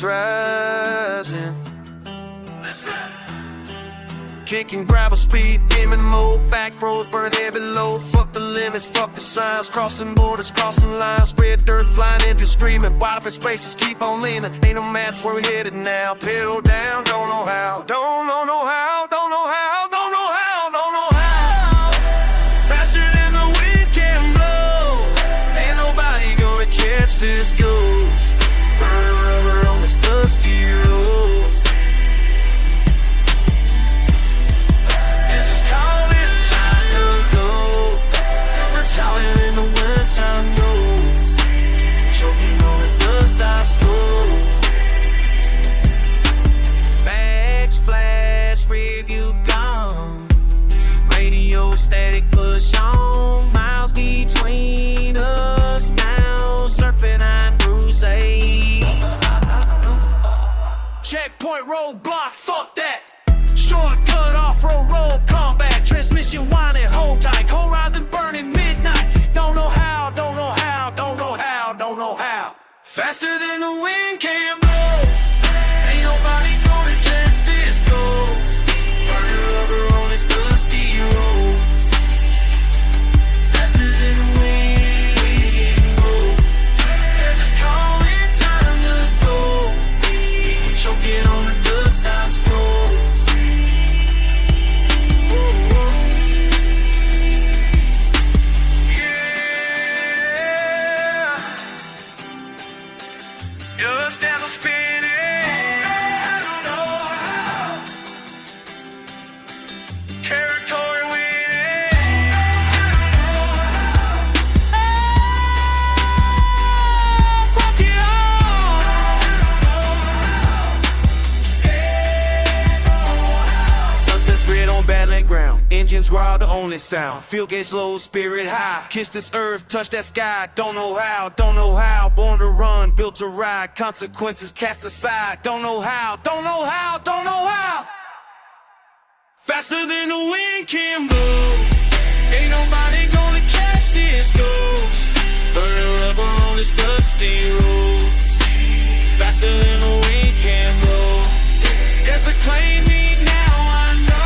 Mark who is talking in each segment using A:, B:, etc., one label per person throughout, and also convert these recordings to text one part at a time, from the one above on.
A: is rising. Kicking gravel, speed, demon mode, back roads, burn heavy load. Fuck the limits, fuck the signs, crossing borders, crossing lines. Red dirt flying into streaming, wide open spaces keep on leaning. Ain't no maps where we headed now. Pedal down, don't know how, don't know how, don't know how, don't know how, don't know how. Faster than the wind can blow. Ain't nobody gonna catch this ghost. Burn rubber on this dusty road. Shouting in the winter knows, choking on the dust I stole. Bags flash, review gone. Radio static push on. Miles between us now. Serpentine crusade. Checkpoint roadblock, fuck that. Shortcut off-road road combat. Transmission whining, hold tight. Horizon burning midnight. Don't know how, don't know how, don't know how, don't know how. Faster than the wind can blow. Ain't nobody gonna catch this ghost. Burning rubber on this dusty road. Faster than the wind can blow. There's just calling time to go. People choking on the dust I stole. Just down the spinning. I don't know how. Territory winning. I don't know how. Fuck it all. Scared how. Sunsets red on battling ground. Engines growl the only sound. Fuel gauge low, spirit high. Kiss this earth, touch that sky. Don't know how, don't know how. Born to run, built to ride. Consequences cast aside. Don't know how, don't know how, don't know how. Faster than the wind can blow. Ain't nobody gonna catch this ghost. Burning rubber on this dusty road. Faster than the wind can blow. There's a claim me now, I know.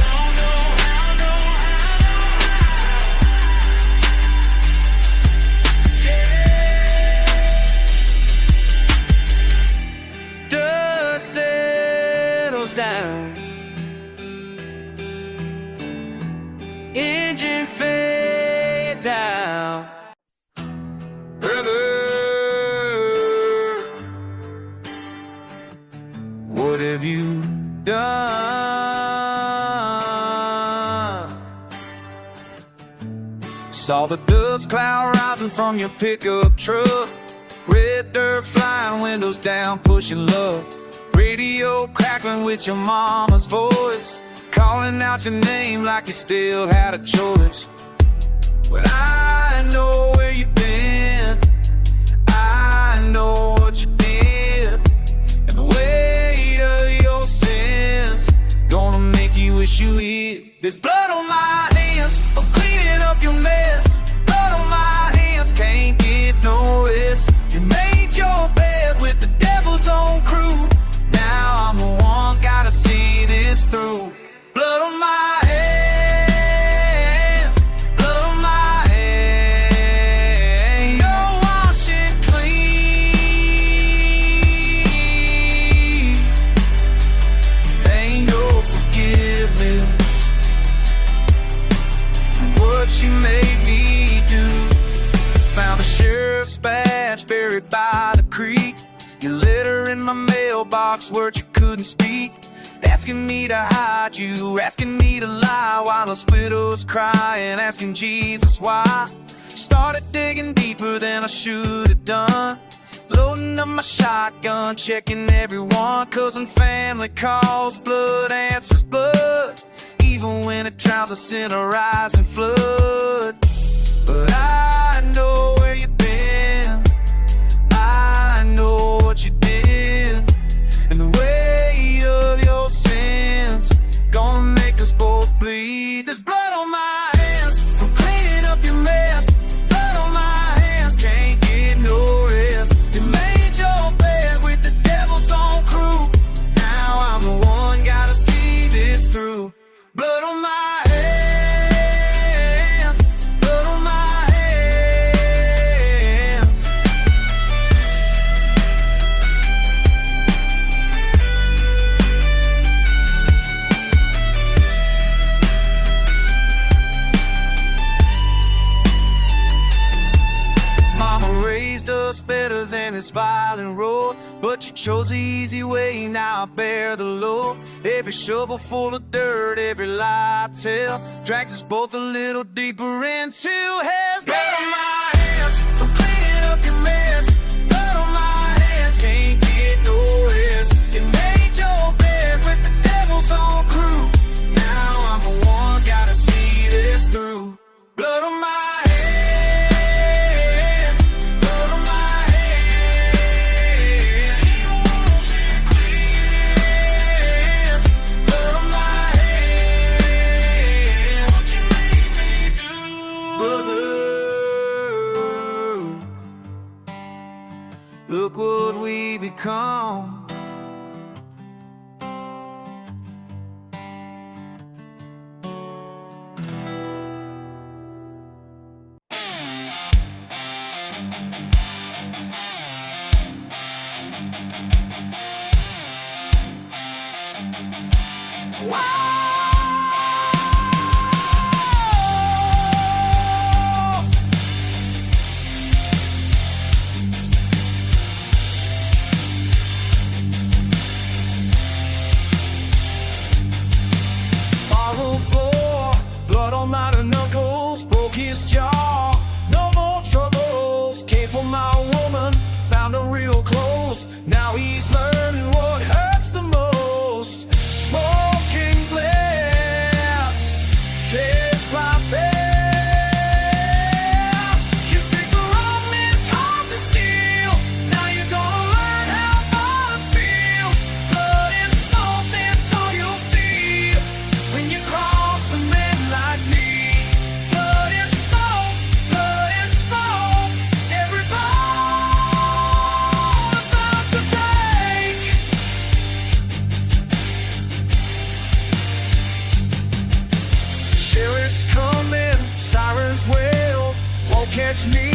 A: Don't know how, don't know how. Dust settles down. Engine fades out. Brother, what have you done? Saw the dust cloud rising from your pickup truck. Red dirt flying, windows down, pushing love. Radio crackling with your mama's voice, calling out your name like you still had a choice. But I know where you've been, I know what you did, and the weight of your sins gonna make you wish you hid. There's blood on my hands, I'm cleaning up your mess. Blood on my hands, can't get no rest. You made your bed with the devil's own crew. Now I'm the one, gotta see this through. Blood on my hands, blood on my hands. You're washing clean. Ain't no forgiveness for what you made me do. Found a sheriff's badge buried by the creek. Your letter in my mailbox, words you couldn't speak. Asking me to hide you, asking me to lie, while those widows crying, asking Jesus why. Started digging deeper than I should have done. Loading up my shotgun, checking everyone. Cousin, family calls, blood answers blood. Even when it drowns us in a rising flood. But I know where you've been, I know what you did, and the weight of your sins gonna make us both bleed. There's blood on my hands from cleaning up your mess. Blood on my hands, can't get no rest. better than this violent road. But you chose the easy way, now I bear the load. Every shovel full of dirt, every lie I tell drags us both a little deeper into hell's blood on my hands for cleaning up your mess. Blood on my hands, can't get no rest. You made your bed with the devil's own crew. Now I'm the one, gotta see this through. Blood on my hands, blood on my hands, blood on my hands. What you made me do, brother? Look what we become. Borrowed floor, blood on my knuckles, broke his jaw. No more troubles, came for my woman, found her real close. Now he's learning what hurts the most. Smoking glass, chase my past. You think the wrong man's hard to steal. Now you're gonna learn how violence feels. Blood and smoke, that's all you'll see when you cross a man like me. Blood and smoke, every bone about to break. Sheriff's coming, sirens wail, won't catch me,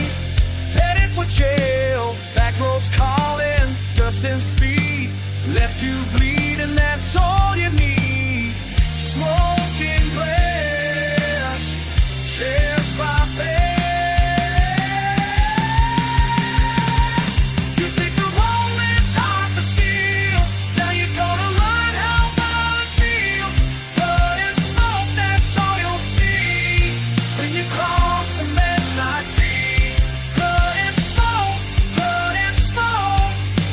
A: headed for jail. Back roads calling, dust and speed, left to bleed, and that's all you need. Smoking glass, chairs by fast. You think the wrong man's hard to steal. Now you're gonna learn how violence feels. Blood and smoke, that's all you'll see when you cross a man like me. Blood and smoke,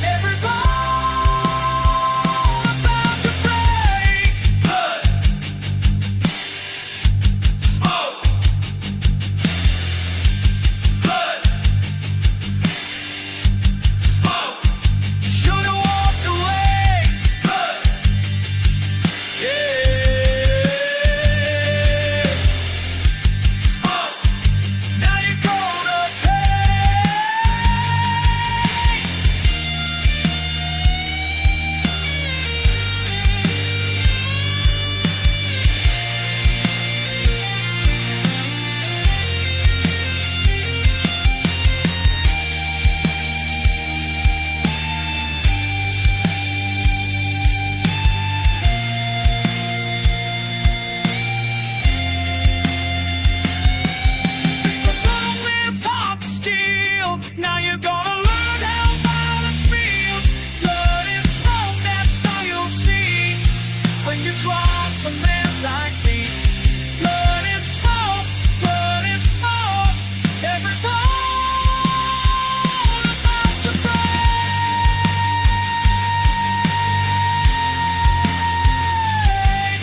A: every bone about to break. Blood, smoke, blood, smoke. Should've walked away. Blood, yeah. Smoke. Now you're gonna pay. The wrong man's hard to steal. Now you're gonna learn how violence feels. Blood and smoke, that's all you'll see when you cross a man like me. Blood and smoke, every bone about to break.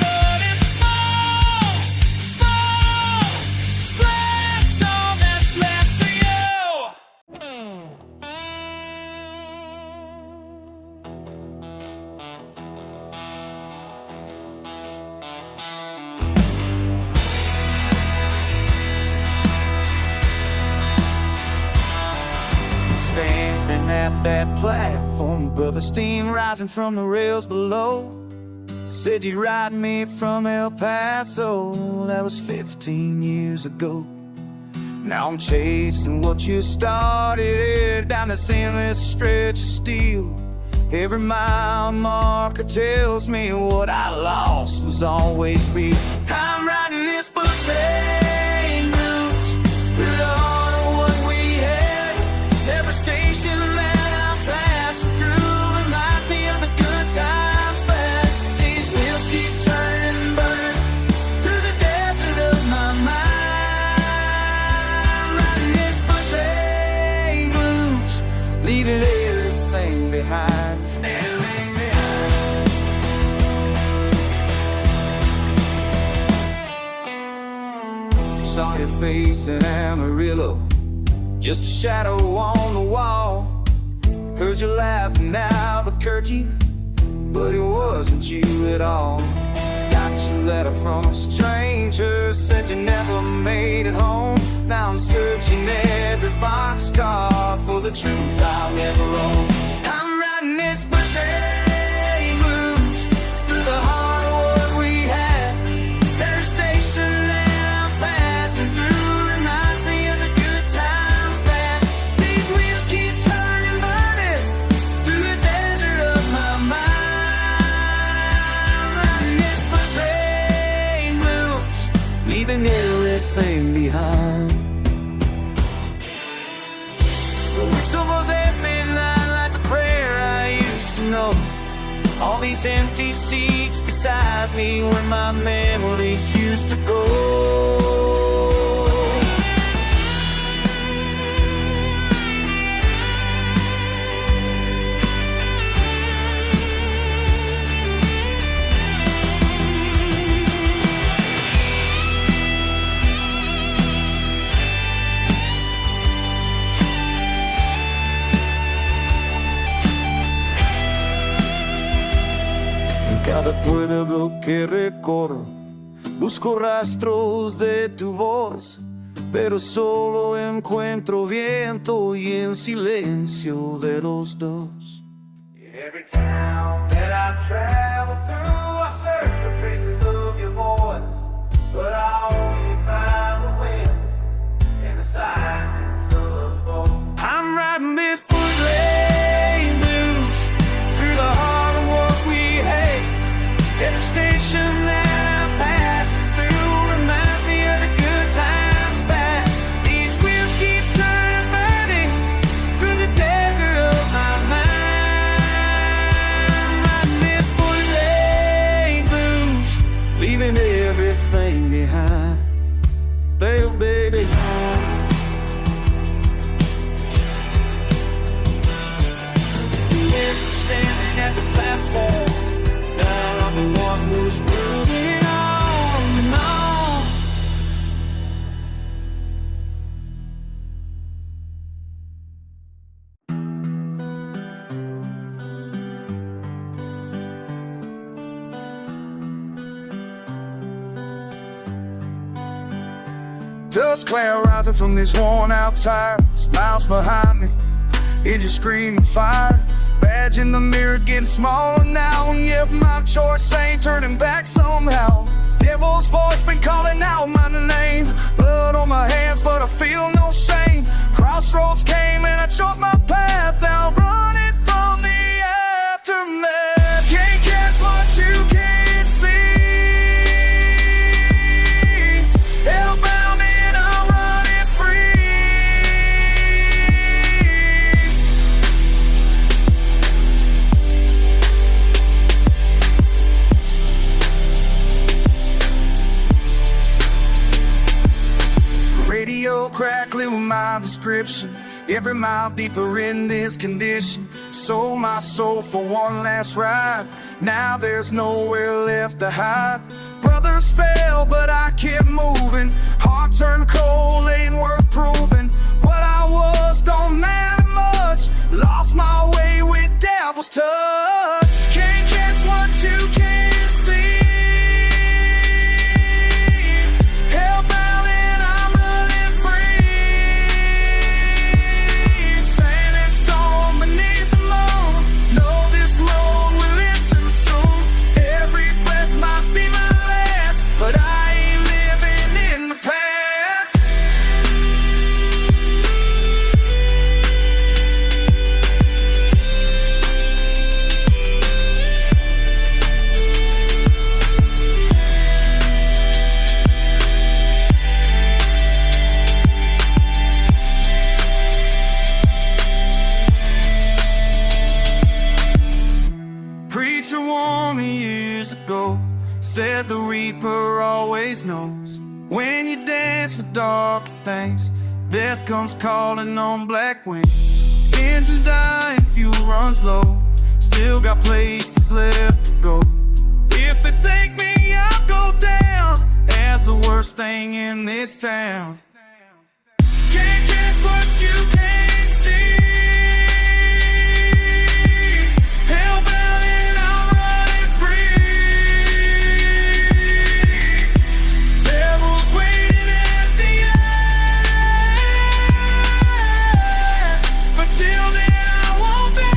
A: Blood and smoke, that's all that's left to you. Standing at that platform, brother, steam rising from the rails below. Said you'd ride me from El Paso, that was 15 years ago. Now I'm chasing what you started down this endless stretch of steel. Every mile marker tells me what I lost was always real. I'm riding this same route through all of what we had. Every station leaving everything behind. Saw your face in Amarillo, just a shadow on the wall. Heard you laughing out Albuquerque, but it wasn't you at all. Got your letter from a stranger, said you never made it home. Now I'm searching every boxcar for the truth I'll never own. I'm writing this betraying blues through the heart of what we had. There's a station that I'm passing through, reminds me of the good times back. These wheels keep turning, burning through the desert of my mind. Writing this betraying blues, leaving everything behind. Whistles at midnight like the prayer I used to know. All these empty seats beside me where my memories used to go. Cada pueblo que recorro, busco rastros de tu voz, pero solo encuentro viento y el silencio de los dos. Every town that I travel through, I search for traces of your voice, but I only find the wind and the silence of us both. I'm writing this bootleg blues through the heart of what we hate. Every station that I pass through reminds me of the good times back. These wheels keep turning, burning through the desert of my mind. Writing this bootleg blues, leaving everything behind. Bail, baby, standing at the platform. Now I'm the one who's moving on and on. Dust cloud rising from this worn out tire. Miles behind me, engine screaming fire. Badge in the mirror getting smaller now, and yet my choice ain't turning back somehow. Devil's voice been calling out my name. Blood on my hands, but I feel no shame. Crossroads came and I chose my path. Now I'm running from the aftermath. Can't catch what you can't see. Hellbound and I'm running free. Radio crackling with my description. Every mile deeper in this condition. Sold my soul for one last ride. Now there's nowhere left to hide. Brothers fell, but I kept moving. Heart turned cold, ain't worth proving. What I was don't matter much. Lost my way with devil's touch. Can't catch what you can't see. Hellbound and I'm running free. Sand and stone beneath the moon. Know this road will end too soon. Every breath might be my last, but I ain't living in the past. Preacher warned me years ago, said the reaper always knows. When you dance with darker things, death comes calling on black wings. Engine's dying, fuel runs low. Still got places left to go. If they take me, I'll go down as the worst thing in this town. Can't guess what you can't see. Hellbound and I'm running free. Devil's waiting at the end, but till then I won't bend.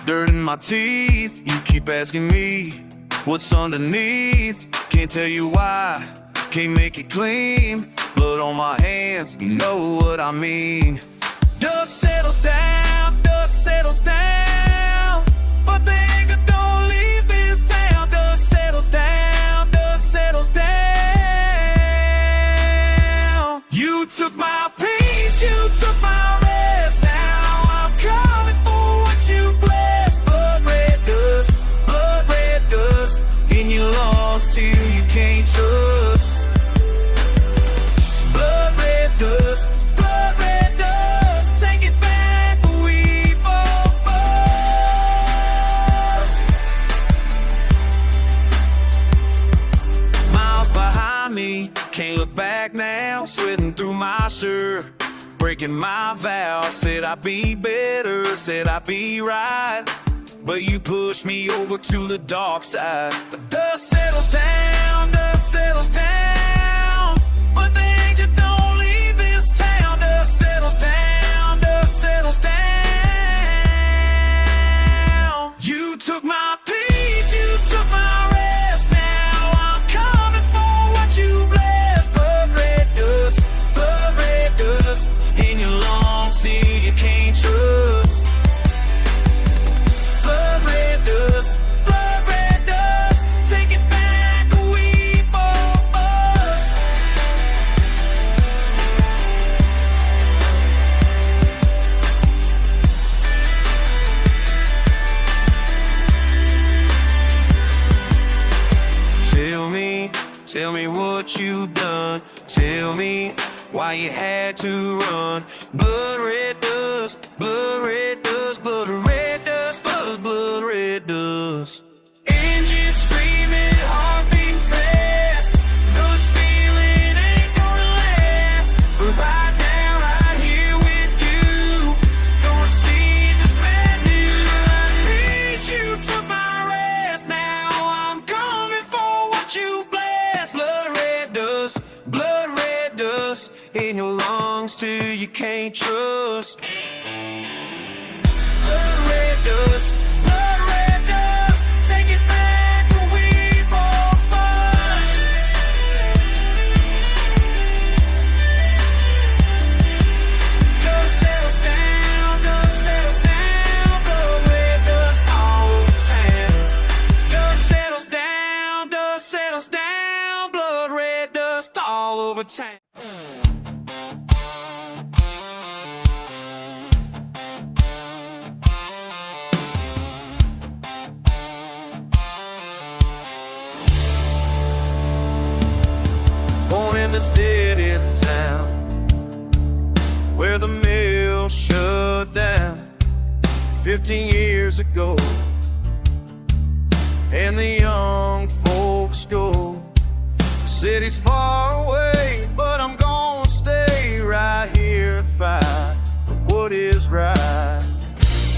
A: Dirt in my teeth, you keep asking me what's underneath. Can't tell you why, can't make it clean. Blood on my hands, you know what I mean. Dust settles down, dust settles down, but the anger don't leave this town. Dust settles down, dust settles down. You took my peace, you took my rest. Now I'm coming for what you blessed. Blood red dust in your lungs till you can't trust. Blood red dust, take it back, we both bust. Miles behind me, can't look back now. Sweating through my shirt, breaking my vows. Said I'd be better, said I'd be right, but you pushed me over to the dark side. The dust settles down, dust settles down, but the angel don't leave this town. Dust settles down, dust settles down. You took my peace, you took my rest. Now I'm coming for what you blessed. Blood red dust in your lungs till you can't trust. Blood red dust, take it back, we both bust. Tell me what you done. Tell me why you had to run. Blood red dust, blood red dust, blood red dust, blood red dust. Engine screaming, heart beating fast. This feeling ain't gonna last. But right now, right here with you, gonna see just madness. Peace, you took my rest. Now I'm coming for what you blessed. Blood red dust in your lungs till you can't trust. Blood red dust, take it back, we both bust. Dust settles down, blood red dust all over town. Dust settles down, blood red dust all over town. Born in this dead-end town where the mill shut down 15 years ago, and the young folks go to cities far away. But I'm gonna stay right here and fight for what is right.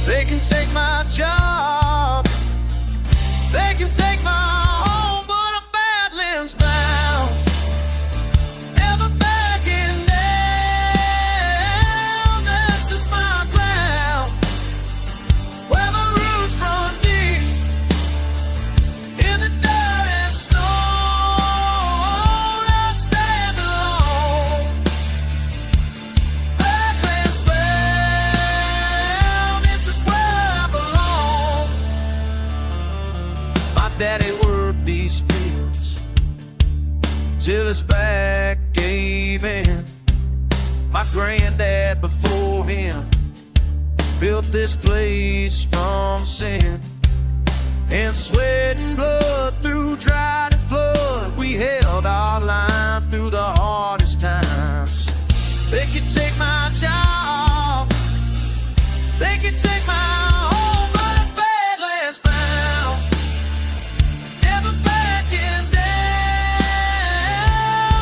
A: They can take my job, they can take my home, but I'm Badlands bound, never backing down. This is my ground, where my roots run deep in the dirt and stone. I stand alone, Badlands bound. daddy worked these fields till his back gave in. My granddad before him built this place from sin. In sweat and blood, through drought and flood, we held our line through the hardest times. They could take my job, they could take my home, but I'm badlands bound, never backing down.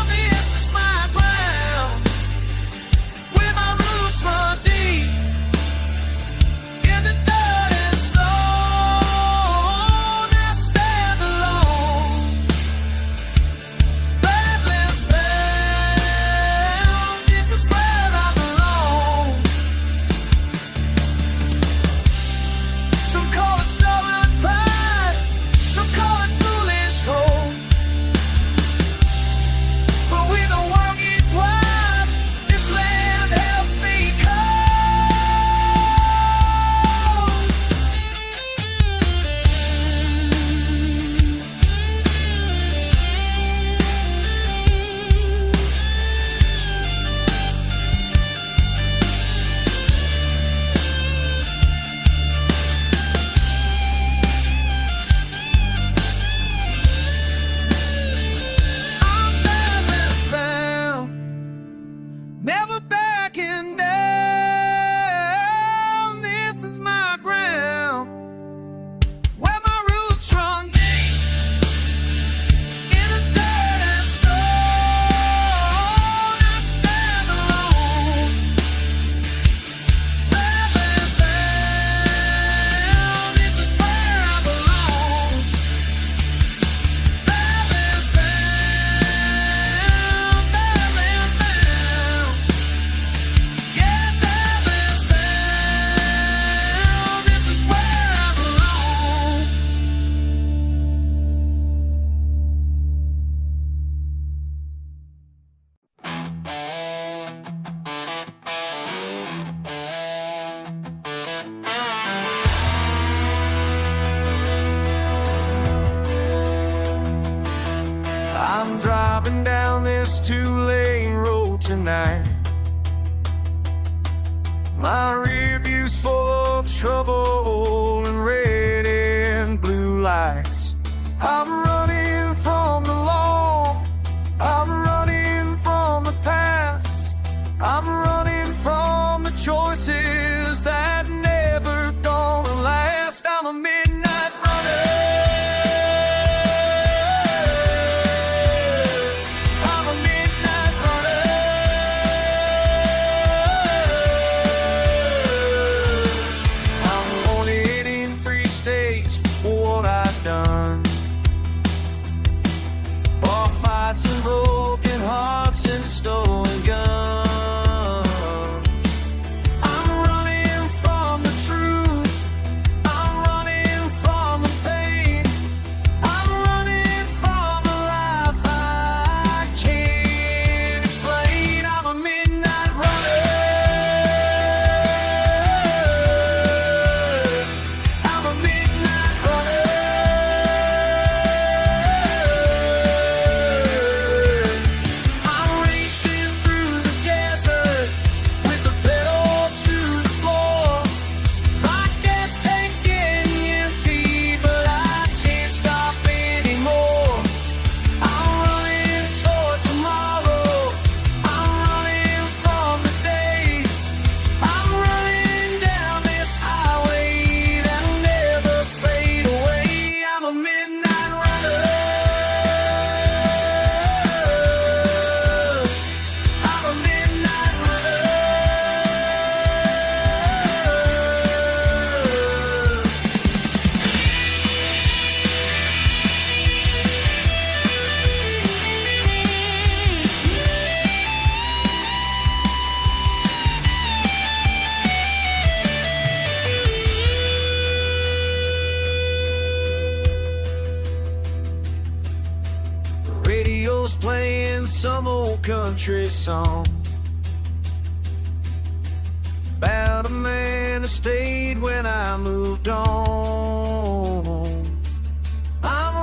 A: This is my ground, where my roots run deep in the dirt and stone. I stand alone, badlands bound. This is where I belong. Some call it stubborn pride, some call it foolish hope. But when the world gets wide, this land helps me cope. I'm badlands bound, never backing down. This is my ground, where my roots run deep in the dirt and stone. I stand alone, badlands bound. This is where I belong. Badlands bound, badlands bound. Yeah, badlands bound. This is where I belong. I'm driving down this two-lane road tonight. My rear view's full of trouble and red and blue lights. I'm running from the law, I'm running from the past, I'm running from the choices that never gonna last. I'm a midnight runner, I'm a midnight runner. I'm wanted in 3 states for what I've done. Bar fights and broken hearts and stolen guns. I'm running from the truth, I'm running from the pain, I'm running from a life I can't explain. I'm a midnight runner, I'm a midnight runner. I'm racing through the desert with the pedal to the floor. My gas tank's getting empty, but I can't stop anymore. I'm running toward tomorrow, I'm running from the day, I'm running down this highway that'll never fade away. I'm a midnight runner, I'm a midnight runner. The radio's playing some old country song about a man who stayed when I moved on. I'm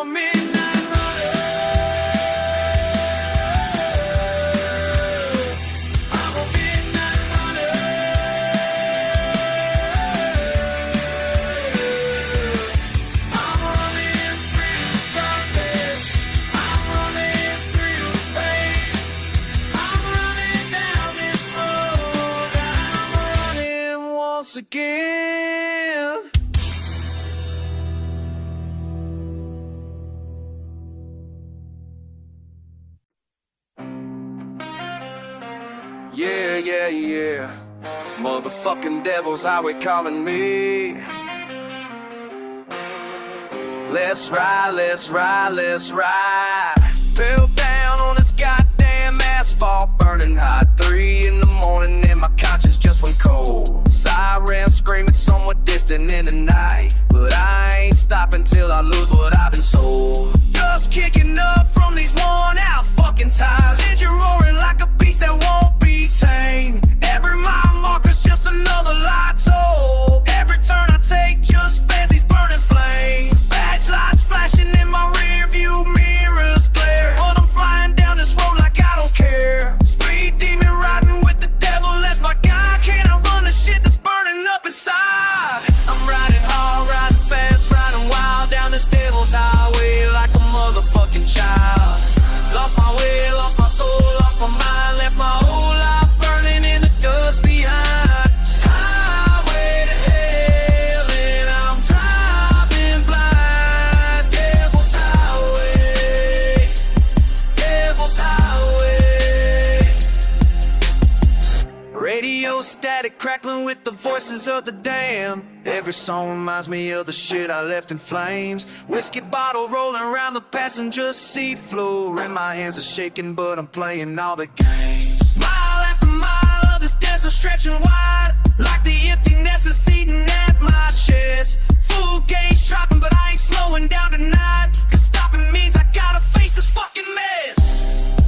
A: a midnight runner. I'm a midnight runner. I'm running through darkness. I'm running through pain. I'm running down this road. I'm running once again. Yeah, yeah, yeah. Motherfucking devils, how we calling me? Let's ride, let's ride, let's ride. Fell down on this goddamn asphalt, burning hot. 3 in the morning and my conscience just went cold. Sirens screaming somewhere distant in the night, but I ain't stopping till I lose what I've been sold. Dust kicking up from these worn out fucking tires. Engine roaring like a beast that won't be tamed. Every mile marker's just another light toll. Every turn I take just fans these burning flames. Badge lights flashing in my rear view mirrors glare, but I'm flying down this road like I don't care. Speed demon riding with the devil, that's my guy. Can't I run the shit that's burning up inside? I'm riding hard, riding fast, riding wild down this devil's highway like a motherfucking child. Lost my way, lost my soul, lost my mind, left my whole life burning in the dust behind. Highway to hell and I'm driving blind. Devil's highway, devil's highway. Radio static crackling with the voices of the damned. Every song reminds me of the shit I left in flames. Whiskey bottle rolling around the passenger seat floor, and my hands are shaking, but I'm playing all the games. Mile after mile of this desert stretching wide, like the emptiness is eating at my chest. Full gauge dropping, but I ain't slowing down tonight, 'cause stopping means I gotta face this fucking mess.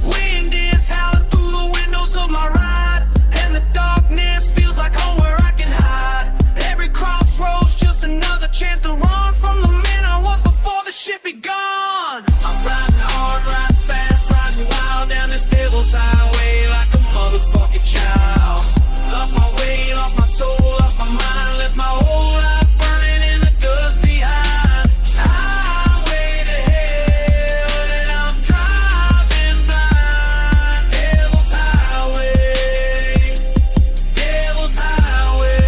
A: Wind is howling through the windows of my ride, and the darkness feels like home where I can hide. Every crossroads just another chance to run from the man I was before the shit be gone. I'm riding hard, riding fast, riding wild down this devil's highway like a motherfucking child. Lost my way, lost my soul, lost my mind, left my whole life burning in the dust behind. Highway to hell and I'm driving blind. Devil's highway, devil's highway.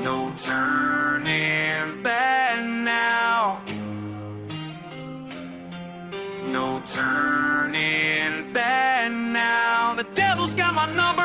A: No turning back now. No turning back now. The devil's got my number